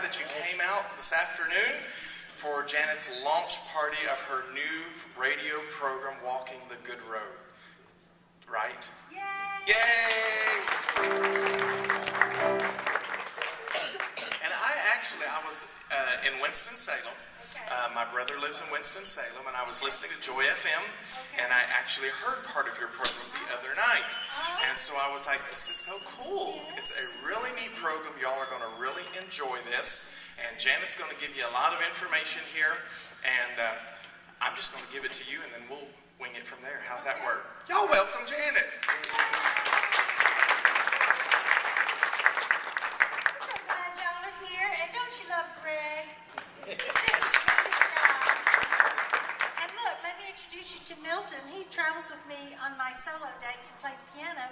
that you came out this afternoon for Janet's launch party of her new radio program, Walking the Good Road. Right? Yay! Yay! And I was in Winston-Salem. My brother lives in Winston-Salem, and I was listening to Joy FM, and I actually heard part of your program the other night. And so I was like, this is so cool. It's a really neat program. Y'all are going to really enjoy this. And Janet's going to give you a lot of information here, and I'm just going to give it to you, and then we'll wing it from there. How's that work? Y'all welcome Janet. I'm so glad y'all are here, and don't you love Greg? He's just the sweetest guy. And look, let me introduce you to Milton. He travels with me on my solo dates and plays piano,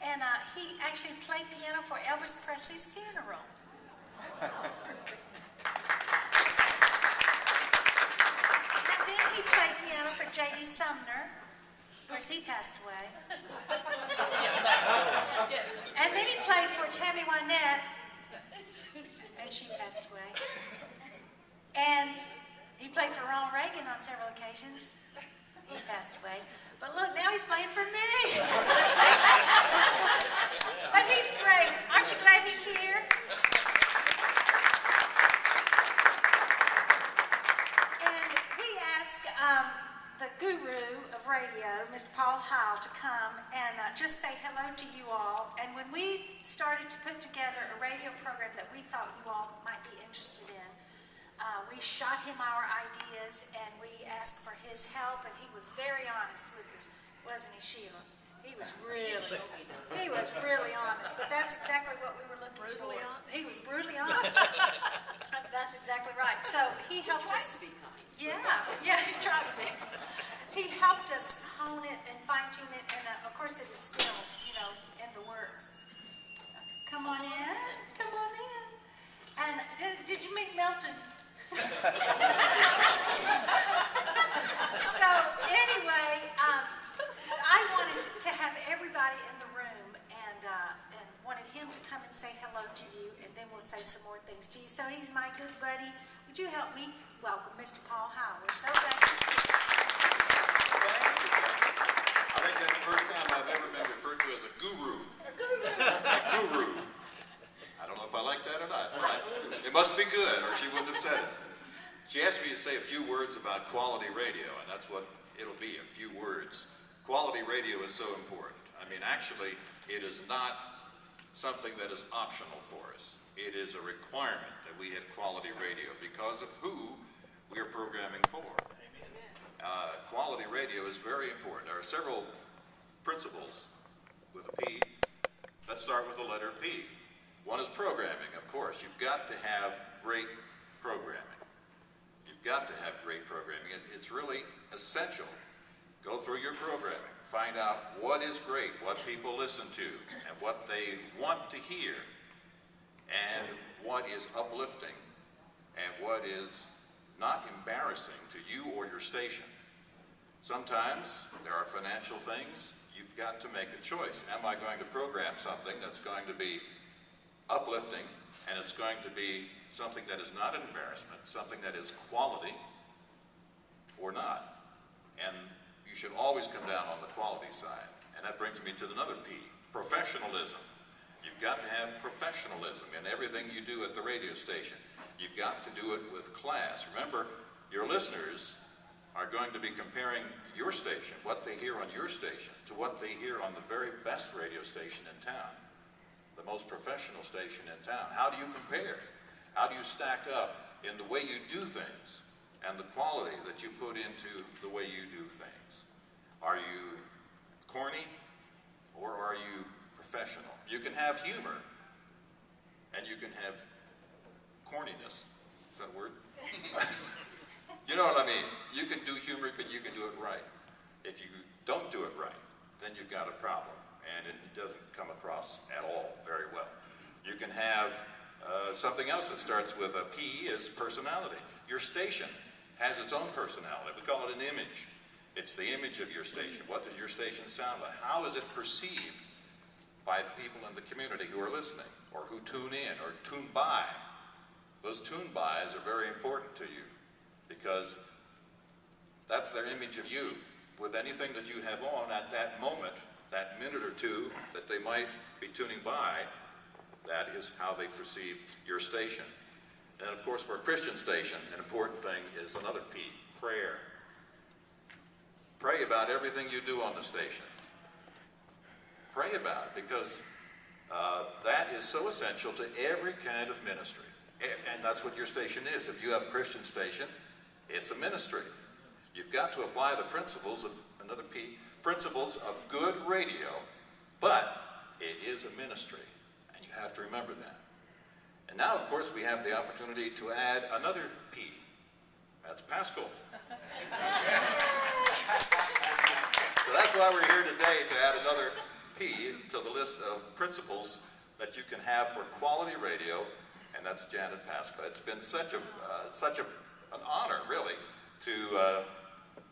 and he actually played piano for Elvis Presley's funeral. And then he played piano for J.D. Sumner. Of course, he passed away. And then he played for Tammy Wynette, and she passed away. And he played for Ronald Reagan on several occasions. He passed away. But look, now he's playing for me. But he's great. Aren't you glad he's here? And we asked the guru of radio, Mr. Paschal, to come and just say hello to you all. And when we started to put together a radio program that we thought you all might be interested in, we shot him our ideas, and we asked for his help, and he was very honest with us, wasn't he, Sheila? He was really honest, but that's exactly what we were looking for. He was brutally honest. That's exactly right. So he helped us. He tried to be kind. Yeah, he tried to be. He helped us hone it and fine-tune it, and of course it is still, in the works. Come on in. Come on in. And did you meet Milton? So anyway, I wanted to have everybody in the room, and wanted him to come and say hello to you, and then we'll say some more things to you. So he's my good buddy. Would you help me welcome Mr. Paschal? We're so glad you're here. I think that's the first time I've ever been referred to as a guru. A guru. I don't know if I like that or not. It must be good, or she wouldn't have said it. She asked me to say a few words about quality radio, and that's what it'll be, a few words. Quality radio is so important. I mean, actually, it is not something that is optional for us. It is a requirement that we have quality radio because of who we are programming for. Quality radio is very important. There are several principles with a P that start with the letter P. One is programming, of course. You've got to have great programming. You've got to have great programming. It's really essential. Go through your programming. Find out what is great, what people listen to, and what they want to hear, and what is uplifting, and what is not embarrassing to you or your station. Sometimes there are financial things. You've got to make a choice. Am I going to program something that's going to be uplifting, and it's going to be something that is not an embarrassment, something that is quality, or not? And you should always come down on the quality side. And that brings me to another P, professionalism. You've got to have professionalism in everything you do at the radio station. You've got to do it with class. Remember, your listeners are going to be comparing your station, what they hear on your station, to what they hear on the very best radio station in town, the most professional station in town. How do you compare? How do you stack up in the way you do things and the quality that you put into the way you do things? Are you corny, or are you professional? You can have humor, and you can have corniness. Is that a word? You know what I mean? You can do humor, but you can do it right. If you don't do it right, then you've got a problem, and it doesn't come across at all very well. You can have something else that starts with a P is personality. Your station has its own personality. We call it an image. It's the image of your station. What does your station sound like? How is it perceived by the people in the community who are listening, or who tune in, or tune by? those tune buys are very important to you because that's their image of you. With anything that you have on at that moment, that minute or two that they might be tuning by, that is how they perceive your station. And of course, for a Christian station, an important thing is another P, prayer. Pray about everything you do on the station. Pray about it because that is so essential to every kind of ministry. And that's what your station is. If you have a Christian station, it's a ministry. You've got to apply the principles of, another P, principles of good radio, but it is a ministry, and you have to remember that. And now, of course, we have the opportunity to add another P. That's Paschal. So that's why we're here today, to add another P to the list of principles that you can have for quality radio, and that's Janet Paschal. It's been such an honor, really, to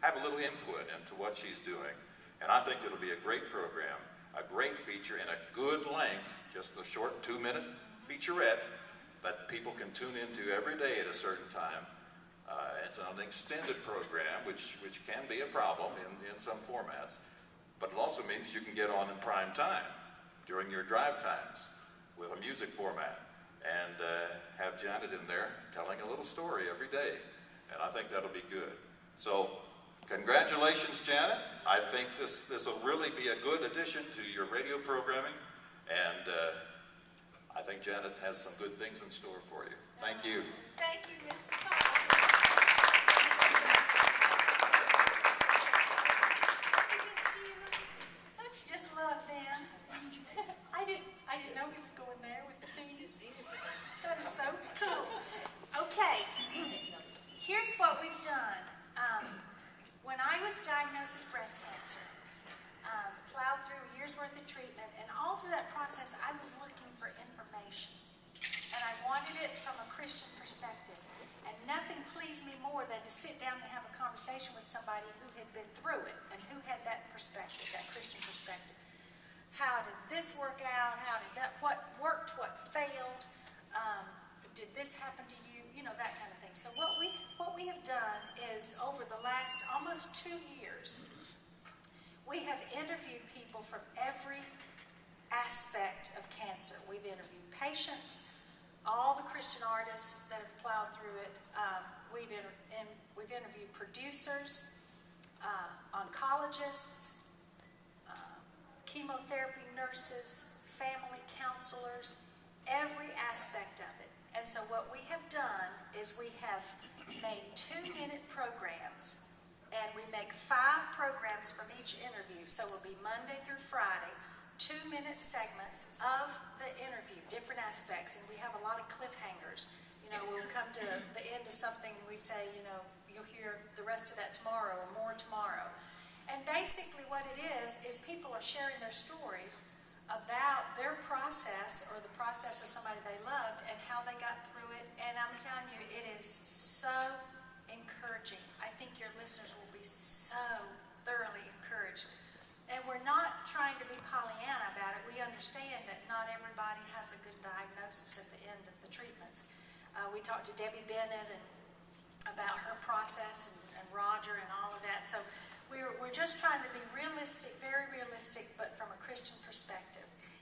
have a little input into what she's doing. And I think it'll be a great program, a great feature, and a good length, just a short 2-minute featurette that people can tune into every day at a certain time. It's an extended program, which can be a problem in some formats, but it also means you can get on in prime time during your drive times with a music format and have Janet in there telling a little story every day. And I think that'll be good. So congratulations, Janet. I think this will really be a good addition to your radio programming, and I think Janet has some good things in store for you. Thank you. Thank you, Mr. Paul. Don't you just love them? I didn't know he was going there with the bees. That is so cool. Okay, here's what we've done. When I was diagnosed with breast cancer, plowed through a year's worth of treatment, and all through that process, I was looking for information. And I wanted it from a Christian perspective. And nothing pleased me more than to sit down and have a conversation with somebody who had been through it and who had that perspective, that Christian perspective. How did this work out? How did that, what worked, what failed? Did this happen to you? You know, that kind of thing. So what we have done is, over the last almost 2 years, we have interviewed people from every aspect of cancer. We've interviewed patients, all the Christian artists that have plowed through it. We've interviewed producers, oncologists, chemotherapy nurses, family counselors, every aspect of it. And so what we have done is we have made 2-minute programs, and we make 5 programs from each interview. So it will be Monday through Friday, 2-minute segments of the interview, different aspects, and we have a lot of cliffhangers. You know, we'll come to the end of something and we say, you know, you'll hear the rest of that tomorrow or more tomorrow. And basically what it is people are sharing their stories about their process or the process of somebody they loved and how they got through it. And I'm telling you, it is so encouraging. I think your listeners will be so thoroughly encouraged. And we're not trying to be Pollyanna about it. We understand that not everybody has a good diagnosis at the end of the treatments. We talked to Debbie Bennett about her process and Roger and all of that. So we're just trying to be realistic, very realistic, but from a Christian perspective.